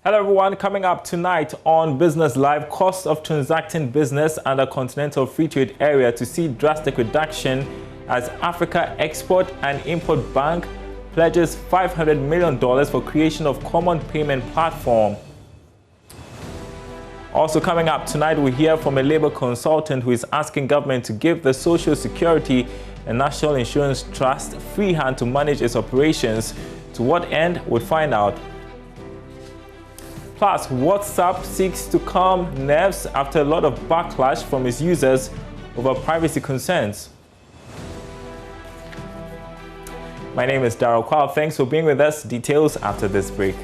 Hello everyone, coming up tonight on Business Live, cost of transacting business under continental free trade area to see drastic reduction as Africa Export and Import Bank pledges $500 million for creation of common payment platform. Also coming up tonight, we hear from a labor consultant who is asking government to give the Social Security and National Insurance Trust free hand to manage its operations. To what end? We'll find out. Plus, WhatsApp seeks to calm nerves after a lot of backlash from its users over privacy concerns. My name is Darryl Kwao. Thanks for being with us. Details after this break.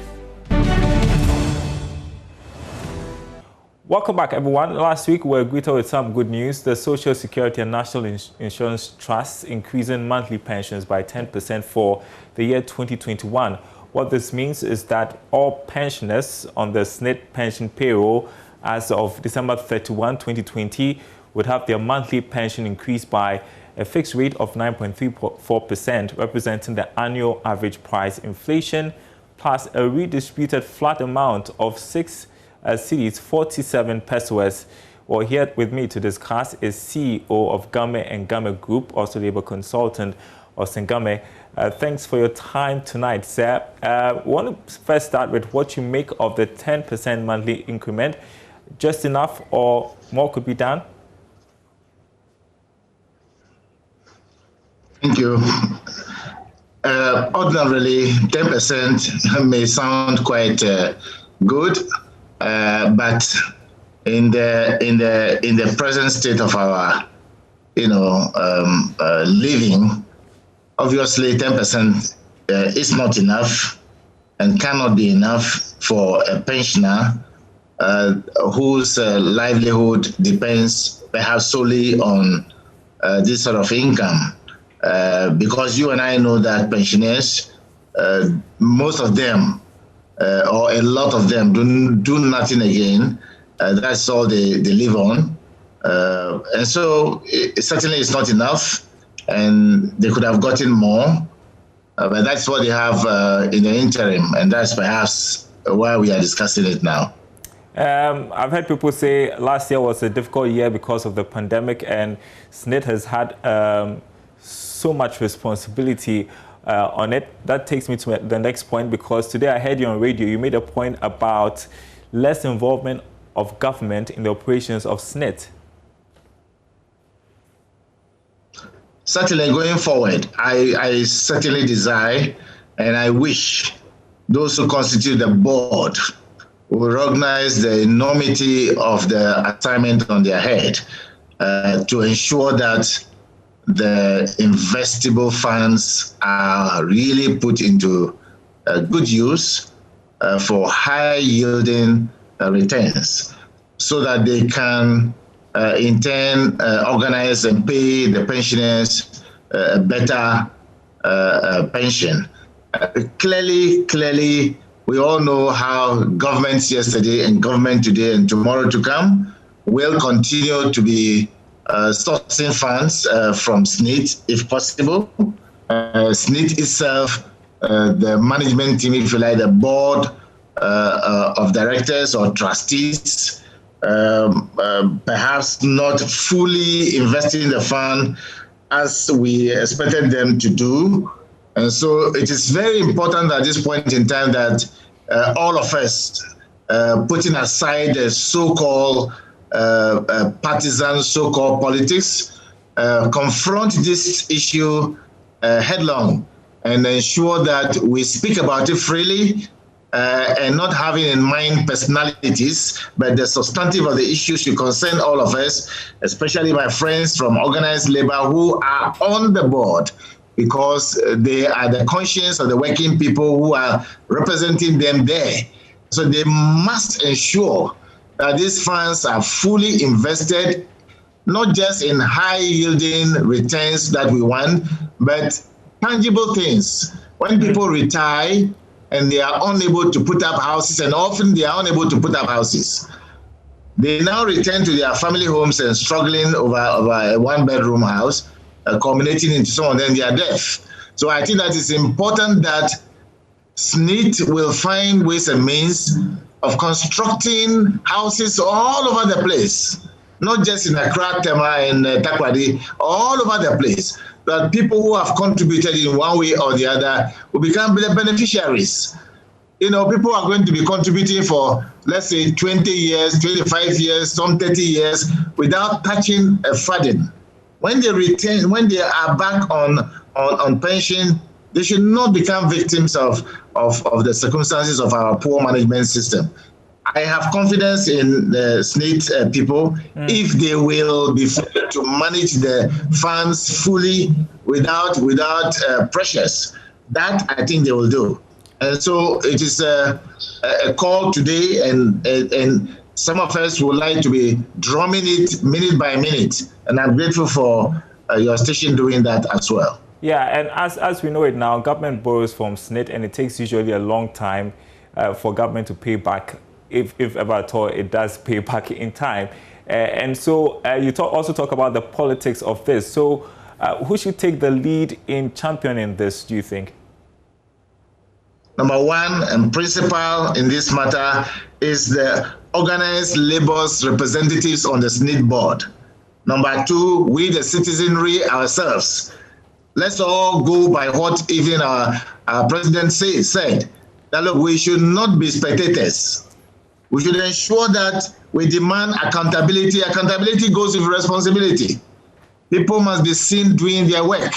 Welcome back, everyone. Last week, we were greeted with some good news. The Social Security and National Insurance Trusts increasing monthly pensions by 10% for the year 2021. What this means is that all pensioners on the SNIT pension payroll as of December 31, 2020 would have their monthly pension increased by a fixed rate of 9.34%, representing the annual average price inflation, plus a redistributed flat amount of 6 cedis, 47 pesos. Well, here with me to discuss is CEO of Game & Game Group, also labor consultant, Osengame. Thanks for your time tonight, sir. I want to first start with what you make of the 10% monthly increment. Just enough or more could be done? Thank you. Ordinarily, 10% may sound quite good, but in the present state of our, living, obviously 10% is not enough and cannot be enough for a pensioner whose livelihood depends perhaps solely on this sort of income. Because you and I know that pensioners, most of them, or a lot of them, do nothing again. That's all they live on. And so it certainly is not enough, and they could have gotten more. But that's what they have in the interim, and that's perhaps why we are discussing it now. I've heard people say last year was a difficult year because of the pandemic, and SNIT has had so much responsibility on it. That takes me to the next point, because today I heard you on radio. You made a point about less involvement of government in the operations of SNIT. Certainly, going forward, I certainly desire and I wish those who constitute the board will recognize the enormity of the assignment on their head to ensure that the investable funds are really put into good use for high yielding returns, so that they can in turn organize and pay the pensioners a better pension. Clearly, we all know how governments yesterday and government today and tomorrow to come will continue to be sourcing funds from SNIT, if possible. SNIT itself, the management team, if you like, the board of directors or trustees, perhaps not fully investing the fund as we expected them to do. And so it is very important at this point in time that all of us, putting aside the so-called partisan so-called politics, confront this issue headlong and ensure that we speak about it freely, and not having in mind personalities, but the substantive of the issue should concern all of us, especially my friends from organized labor who are on the board, because they are the conscience of the working people who are representing them there. So they must ensure that these funds are fully invested, not just in high-yielding returns that we want, but tangible things. When people retire and they are unable to put up houses, and often they are unable to put up houses, they now return to their family homes and struggling over a one-bedroom house, culminating into some of them their death. So I think that it's important that SNIT will find ways and means of constructing houses all over the place, not just in Accra, Tema, and Takoradi, all over the place, that people who have contributed in one way or the other will become the beneficiaries. You know, people are going to be contributing for, let's say, 20 years, 25 years, some 30 years, without touching a farthing. When they are back on pension, they should not become victims of the circumstances of our poor management system. I have confidence in the SNIT people if they will be free to manage the funds fully without pressures. That I think they will do. And so it is a call today, and some of us would like to be drumming it minute by minute. And I'm grateful for your station doing that as well. Yeah, and as we know it now, government borrows from SNIT, and it takes usually a long time for government to pay back, if ever at all it does pay back in time. And so you also talk about the politics of this. So who should take the lead in championing this, do you think? Number one and principal in this matter is the organized labor's representatives on the SNIT board. Number two, we the citizenry ourselves. Let's all go by what even our president said, that look, we should not be spectators. We should ensure that we demand accountability. Accountability goes with responsibility. People must be seen doing their work.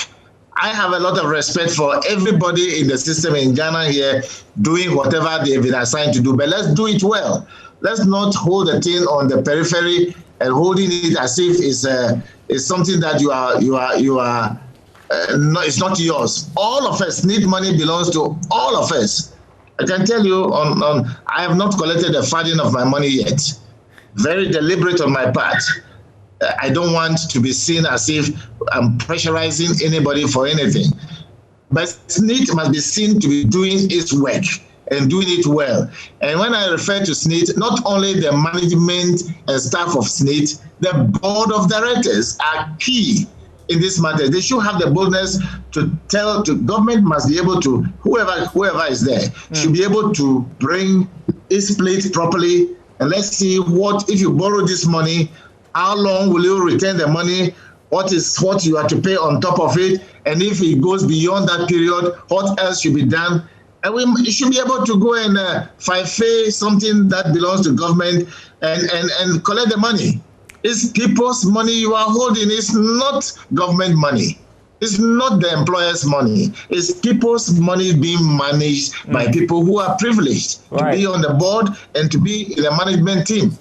I have a lot of respect for everybody in the system in Ghana here doing whatever they've been assigned to do, but let's do it well. Let's not hold the thing on the periphery and holding it as if it's something that it's not yours. All of us need money, belongs to all of us. I can tell you, I have not collected a farthing of my money yet. Very deliberate on my part. I don't want to be seen as if I'm pressurizing anybody for anything. But SNIT must be seen to be doing its work and doing it well. And when I refer to SNIT, not only the management and staff of SNIT, the board of directors are key in this matter. They should have the boldness to tell to government must be able to, whoever is there, should be able to bring its plate properly. And let's see if you borrow this money, how long will you return the money? What you have to pay on top of it? And if it goes beyond that period, what else should be done? And we should be able to go and FIFE something that belongs to government and collect the money. It's people's money you are holding. It's not government money. It's not the employer's money. It's people's money being managed by people who are privileged to be on the board and to be in the management team.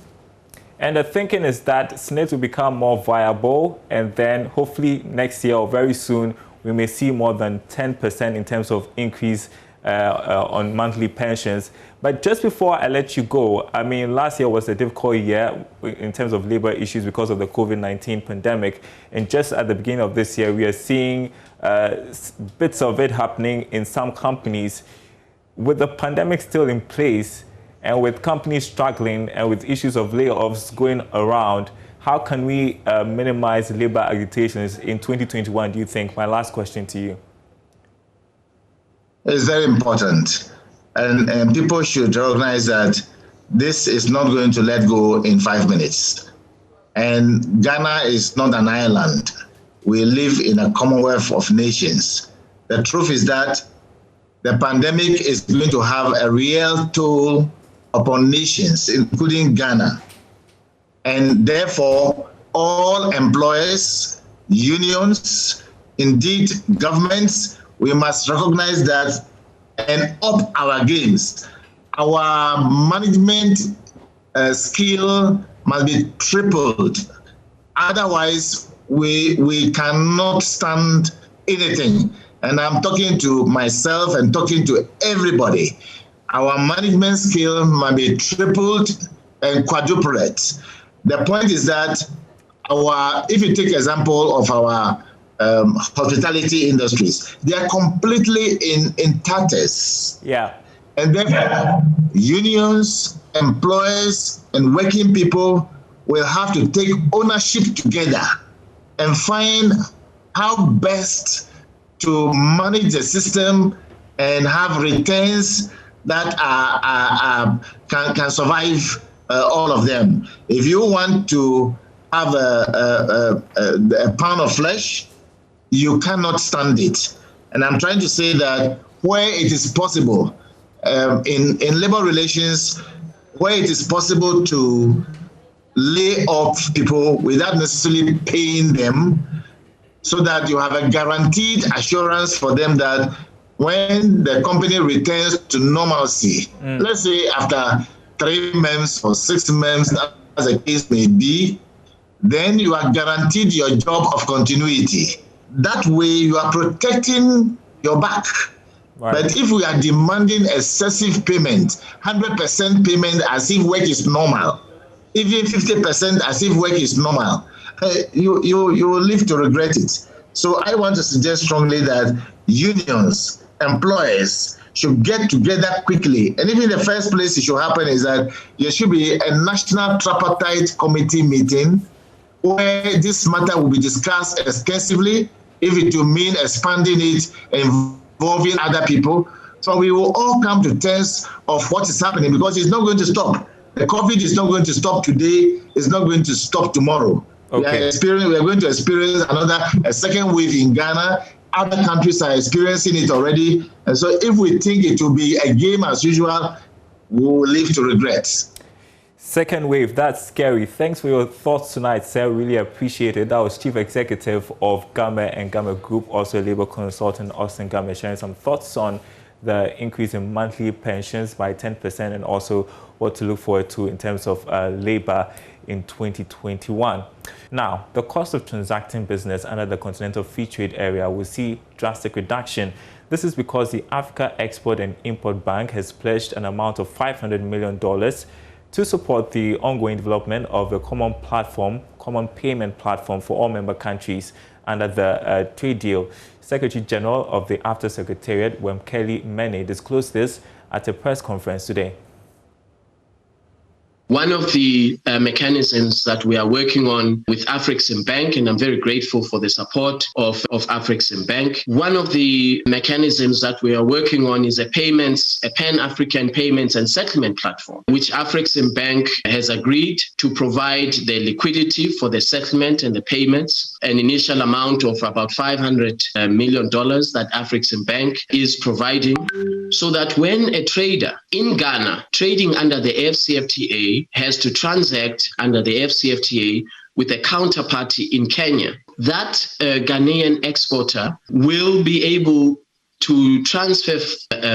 And the thinking is that SNIT will become more viable, and then hopefully next year or very soon, we may see more than 10% in terms of increase on monthly pensions. But just before I let you go, I mean, last year was a difficult year in terms of labor issues because of the COVID-19 pandemic. And just at the beginning of this year, we are seeing bits of it happening in some companies. With the pandemic still in place, and with companies struggling and with issues of layoffs going around, how can we minimize labor agitations in 2021, do you think? My last question to you. It's very important. And people should recognize that this is not going to let go in 5 minutes. And Ghana is not an island. We live in a commonwealth of nations. The truth is that the pandemic is going to have a real toll upon nations, including Ghana. And therefore, all employers, unions, indeed governments, we must recognize that and up our games. Our management skill must be tripled. Otherwise, we cannot stand anything. And I'm talking to myself and talking to everybody. Our management skill must be tripled and quadrupled. The point is that if you take example of our hospitality industries, they are completely in tatters. Yeah. And therefore, unions, employers, and working people will have to take ownership together and find how best to manage the system and have returns that can survive all of them. If you want to have a pound of flesh, you cannot stand it. And I'm trying to say that where it is possible, in labor relations, where it is possible to lay off people without necessarily paying them, so that you have a guaranteed assurance for them that when the company returns to normalcy, let's say after 3 months or 6 months, as the case may be, then you are guaranteed your job of continuity. That way you are protecting your back. Right. But if we are demanding excessive payment, 100% payment as if work is normal, even 50% as if work is normal, you will live to regret it. So I want to suggest strongly that unions, employers should get together quickly. And even the first place it should happen is that there should be a national tripartite committee meeting where this matter will be discussed extensively, if it will mean expanding it, involving other people. So we will all come to terms of what is happening, because it's not going to stop. The COVID is not going to stop today. It's not going to stop tomorrow. Okay. We are going to experience a second wave in Ghana. Other countries are experiencing it already. And so if we think it will be a game as usual, we will live to regret. Second wave, that's scary. Thanks for your thoughts tonight, sir. Really appreciate it. That was Chief Executive of Gamma and Gamma Group, also a labor consultant, Austin Gamma, sharing some thoughts on the increase in monthly pensions by 10% and also what to look forward to in terms of labor in 2021. Now, the cost of transacting business under the Continental Free Trade Area will see drastic reduction. This is because the Africa Export and Import Bank has pledged an amount of $500 million to support the ongoing development of a common payment platform for all member countries under the trade deal. Secretary General of the AFTA Secretariat, Wemkeli Mene, disclosed this at a press conference today. One of the mechanisms that we are working on with Afreximbank, and I'm very grateful for the support of Afreximbank. One of the mechanisms that we are working on is a Pan-African payments and settlement platform, which Afreximbank has agreed to provide the liquidity for the settlement and the payments, an initial amount of about $500 million that Afreximbank is providing, so that when a trader in Ghana trading under the AfCFTA has to transact under the AfCFTA with a counterparty in Kenya, that Ghanaian exporter will be able to transfer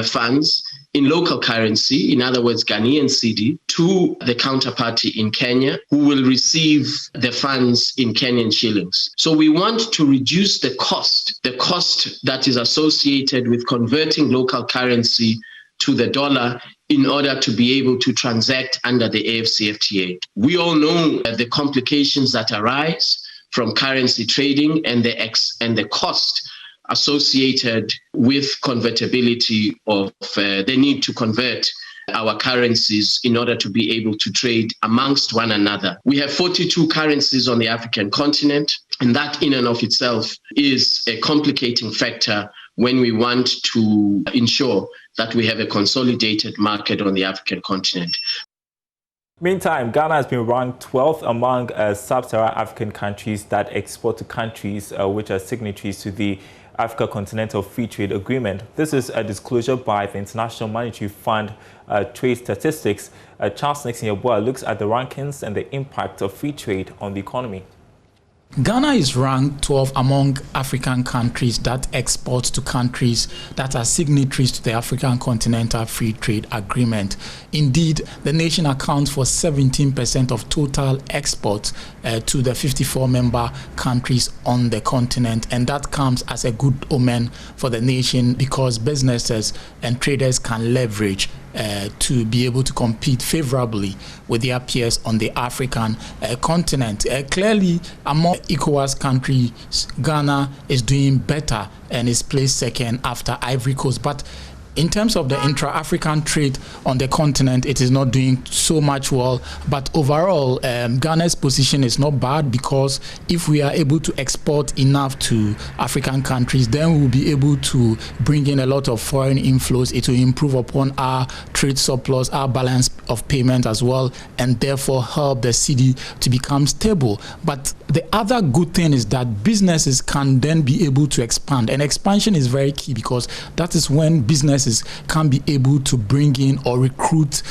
funds in local currency, in other words, Ghanaian cedi, to the counterparty in Kenya, who will receive the funds in Kenyan shillings. So we want to reduce the cost that is associated with converting local currency to the dollar in order to be able to transact under the AfCFTA. We all know the complications that arise from currency trading and the cost associated with convertibility of the need to convert our currencies in order to be able to trade amongst one another. We have 42 currencies on the African continent, and that in and of itself is a complicating factor when we want to ensure that we have a consolidated market on the African continent. Meantime, Ghana has been ranked 12th among sub-Saharan African countries that export to countries which are signatories to the Africa Continental Free Trade Agreement. This is a disclosure by the International Monetary Fund Trade Statistics. Charles Nixon Yabua looks at the rankings and the impact of free trade on the economy. Ghana is ranked 12th among African countries that export to countries that are signatories to the African Continental Free Trade Agreement. Indeed, the nation accounts for 17% of total exports to the 54 member countries on the continent, and that comes as a good omen for the nation because businesses and traders can leverage to be able to compete favorably with their peers on the African continent. Clearly, among ECOWAS countries, Ghana is doing better and is placed second after Ivory Coast. But In terms of the intra-African trade on the continent, it is not doing so much well. But overall, Ghana's position is not bad, because if we are able to export enough to African countries, then we will be able to bring in a lot of foreign inflows. It will improve upon our trade surplus, our balance of payment as well, and therefore help the cedi to become stable. But the other good thing is that businesses can then be able to expand. And expansion is very key, because that is when businesses can be able to bring in or recruit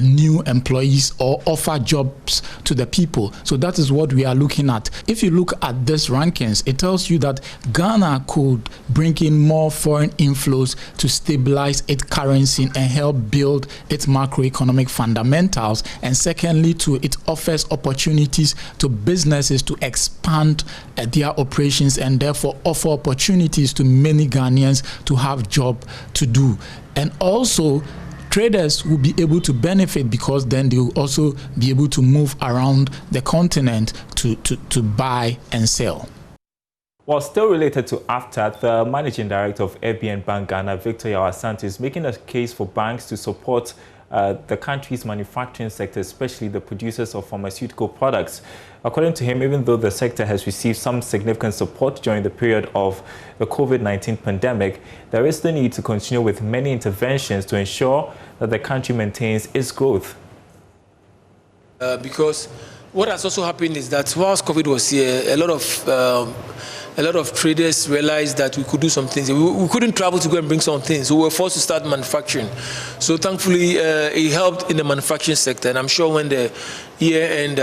new employees or offer jobs to the people. So that is what we are looking at. If you look at this rankings, it tells you that Ghana could bring in more foreign inflows to stabilize its currency and help build its macroeconomic fundamentals. And secondly, it offers opportunities to businesses to expand their operations, and therefore offer opportunities to many Ghanaians to have job to do. And also, traders will be able to benefit, because then they will also be able to move around the continent to buy and sell. Well, still related to AFTA, the Managing Director of ABN Bank Ghana, Victor Yawasanto, is making a case for banks to support the country's manufacturing sector, especially the producers of pharmaceutical products. According to him, even though the sector has received some significant support during the period of the COVID-19 pandemic, there is the need to continue with many interventions to ensure that the country maintains its growth. Because what has also happened is that whilst COVID was here, a lot of traders realized that we could do some things. We couldn't travel to go and bring some things, so we were forced to start manufacturing. So thankfully, it helped in the manufacturing sector. And I'm sure when the year-end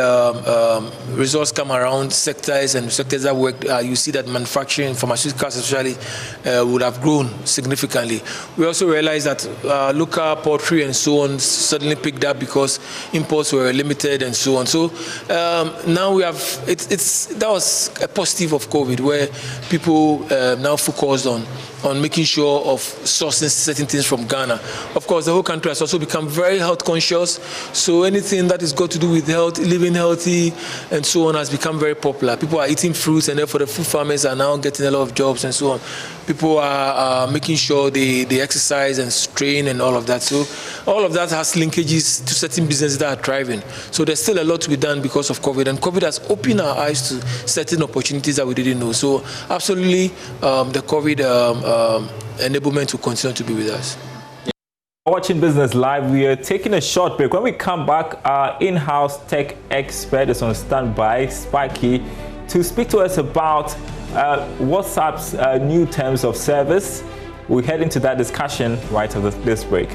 results come around, sectors that work, you see that manufacturing, pharmaceuticals especially, would have grown significantly. We also realized that local poultry and so on suddenly picked up because imports were limited and so on. So now we have, that was a positive of COVID, where people now focused on making sure of sourcing certain things from Ghana. Of course, the whole country has also become very health conscious, so anything that is got to do with health, living healthy, and so on has become very popular. People are eating fruits, and therefore the food farmers are now getting a lot of jobs and so on. People are making sure they exercise and train and all of that. So all of that has linkages to certain businesses that are thriving. So there's still a lot to be done because of COVID, and COVID has opened our eyes to certain opportunities that we didn't know. So absolutely, the COVID enablement will continue to be with us. Watching Business Live, we are taking a short break. When we come back, our in-house tech expert is on standby, Spiky, to speak to us about WhatsApp's new terms of service. We'll head into that discussion right after this break.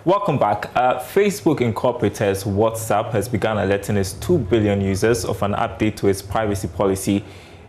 Welcome back. Facebook Incorporated's WhatsApp has begun alerting its 2 billion users of an update to its privacy policy.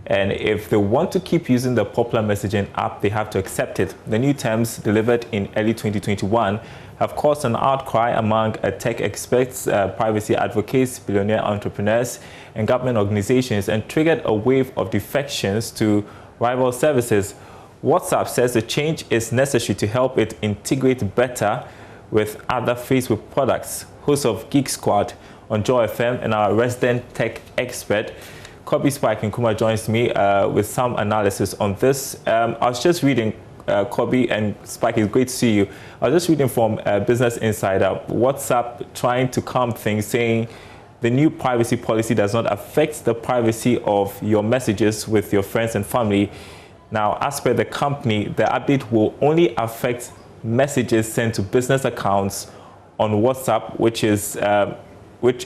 And if they want to keep using the popular messaging app, they have to accept it. The new terms, delivered in early 2021, have caused an outcry among tech experts, privacy advocates, billionaire entrepreneurs, and government organizations, and triggered a wave of defections to rival services. WhatsApp says the change is necessary to help it integrate better with other Facebook products. Host of Geek Squad on Joy FM and our resident tech expert, Kobe Spike Nkuma, joins me with some analysis on this. I was just reading, Kobe and Spike, it's great to see you. I was just reading from Business Insider, WhatsApp trying to calm things, saying the new privacy policy does not affect the privacy of your messages with your friends and family. Now, as per the company, the update will only affect messages sent to business accounts on WhatsApp, which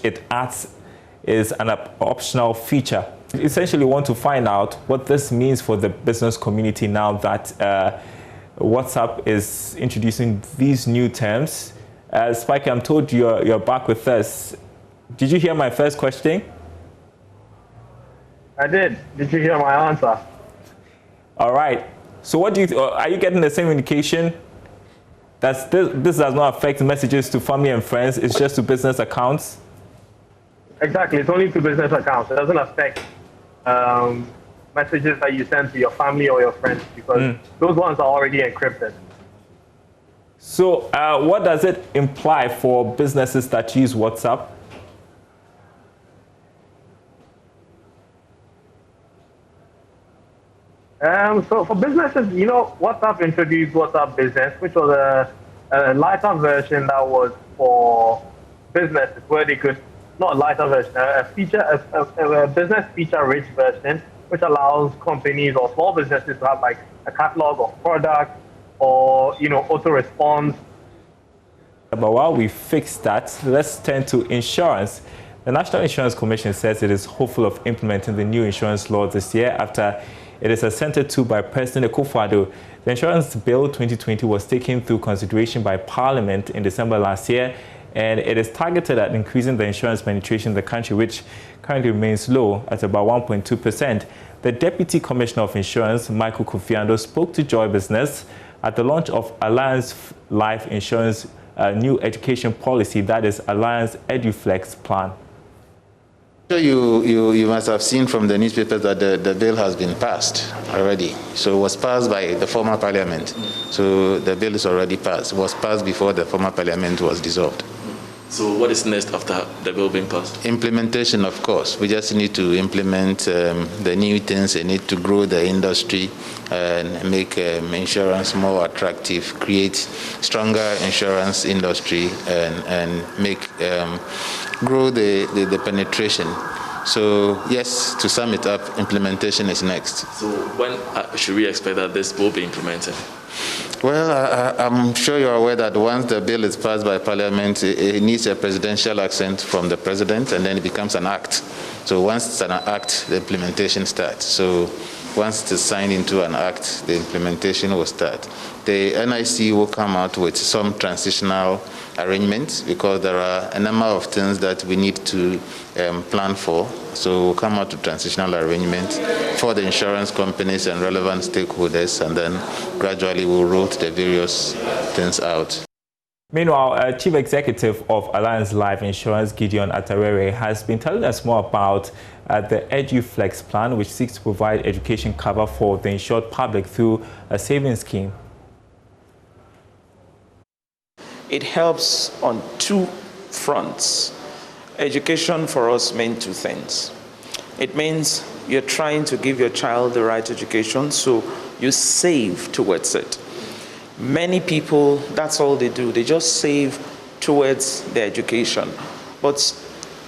it adds is an optional feature. Essentially, want to find out what this means for the business community now that WhatsApp is introducing these new terms. Spike, I'm told you're back with us. Did you hear my first question? I did. Did you hear my answer? All right. So what do you? Are you getting the same indication? That this does not affect messages to family and friends, it's just to business accounts? Exactly, it's only to business accounts. It doesn't affect messages that you send to your family or your friends, because those ones are already encrypted. So what does it imply for businesses that use WhatsApp? So for businesses, WhatsApp introduced WhatsApp Business, which was a lighter version that was for businesses where they could, not a lighter version, a business feature-rich version, which allows companies or small businesses to have like a catalog of products or, auto-response. But while we fix that, let's turn to insurance. The National Insurance Commission says it is hopeful of implementing the new insurance law this year after it is assented to by President Akufo-Addo. The Insurance Bill 2020 was taken through consideration by Parliament in December last year, and it is targeted at increasing the insurance penetration in the country, which currently remains low at about 1.2%. The Deputy Commissioner of Insurance, Michael Kofiando, spoke to Joy Business at the launch of Alliance Life Insurance new education policy, that is Alliance Eduflex plan. You must have seen from the newspapers that the bill has been passed already. So it was passed by the former parliament. So the bill is already passed. It was passed before the former parliament was dissolved. So what is next after the bill being passed? Implementation, of course. We just need to implement the new things. We need to grow the industry and make insurance more attractive, create stronger insurance industry and make grow the penetration. So yes, to sum it up, implementation is next. So when should we expect that this will be implemented? Well, I'm sure you're aware that once the bill is passed by Parliament, it needs a presidential assent from the president, and then it becomes an act. So once it's an act, the implementation starts. So once it is signed into an act, the implementation will start. The NIC will come out with some transitional arrangements because there are a number of things that we need to plan for. So we'll come out with transitional arrangements for the insurance companies and relevant stakeholders, and then gradually we'll roll the various things out. Meanwhile, Chief Executive of Alliance Life Insurance, Gideon Atarere, has been telling us more about the Eduflex plan, which seeks to provide education cover for the insured public through a savings scheme. It helps on two fronts. Education for us means two things. It means you're trying to give your child the right education, so you save towards it. Many people, that's all they do. They just save towards their education. But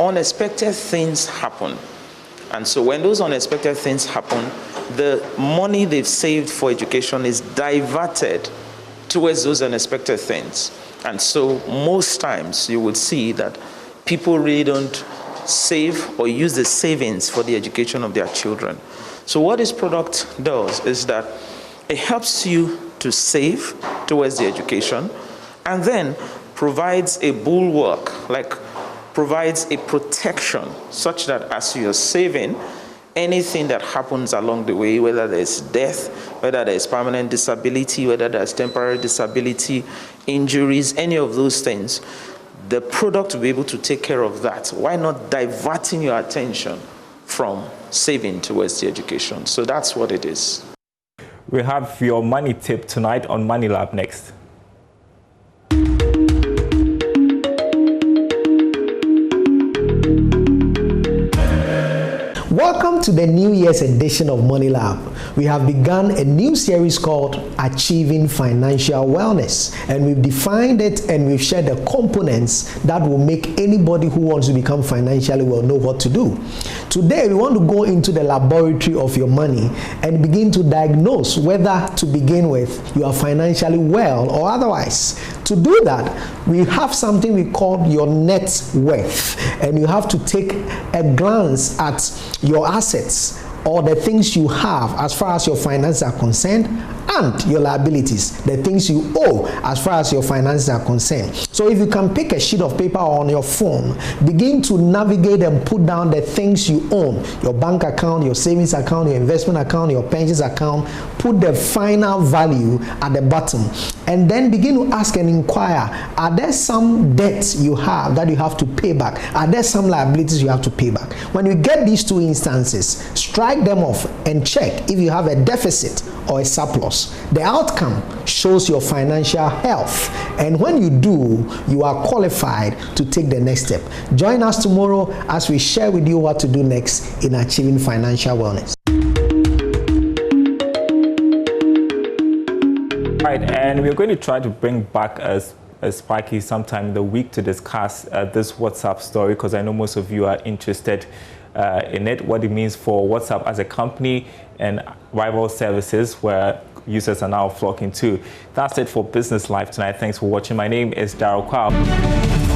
unexpected things happen. And so when those unexpected things happen, the money they've saved for education is diverted towards those unexpected things. And so most times you would see that people really don't save or use the savings for the education of their children. So what this product does is that it helps you to save towards the education and then provides a bulwark, like provides a protection such that as you're saving, anything that happens along the way, whether there's death, whether there's permanent disability, whether there's temporary disability, injuries, any of those things, the product will be able to take care of that. Why not diverting your attention from saving towards the education? So that's what it is. We have your money tip tonight on Money Lab next. Welcome to the New Year's edition of Money Lab. We have begun a new series called Achieving Financial Wellness, and we've defined it and we've shared the components that will make anybody who wants to become financially well know what to do. Today, we want to go into the laboratory of your money and begin to diagnose whether to begin with you are financially well or otherwise. To do that, we have something we call your net worth, and you have to take a glance at your assets or the things you have as far as your finances are concerned, and your liabilities, the things you owe as far as your finances are concerned. So if you can pick a sheet of paper on your phone, begin to navigate and put down the things you own, your bank account, your savings account, your investment account, your pensions account, put the final value at the bottom, and then begin to ask and inquire, are there some debts you have that you have to pay back? Are there some liabilities you have to pay back? When you get these two instances, strike them off and check if you have a deficit or a surplus. The outcome shows your financial health, and when you do, you are qualified to take the next step. Join us tomorrow as we share with you what to do next in achieving financial wellness. Right, and we're going to try to bring back Spiky sometime in the week to discuss this WhatsApp story, because I know most of you are interested in it, what it means for WhatsApp as a company and rival services where users are now flocking to. That's it for Business Live tonight. Thanks for watching. My name is Daryl Kwao.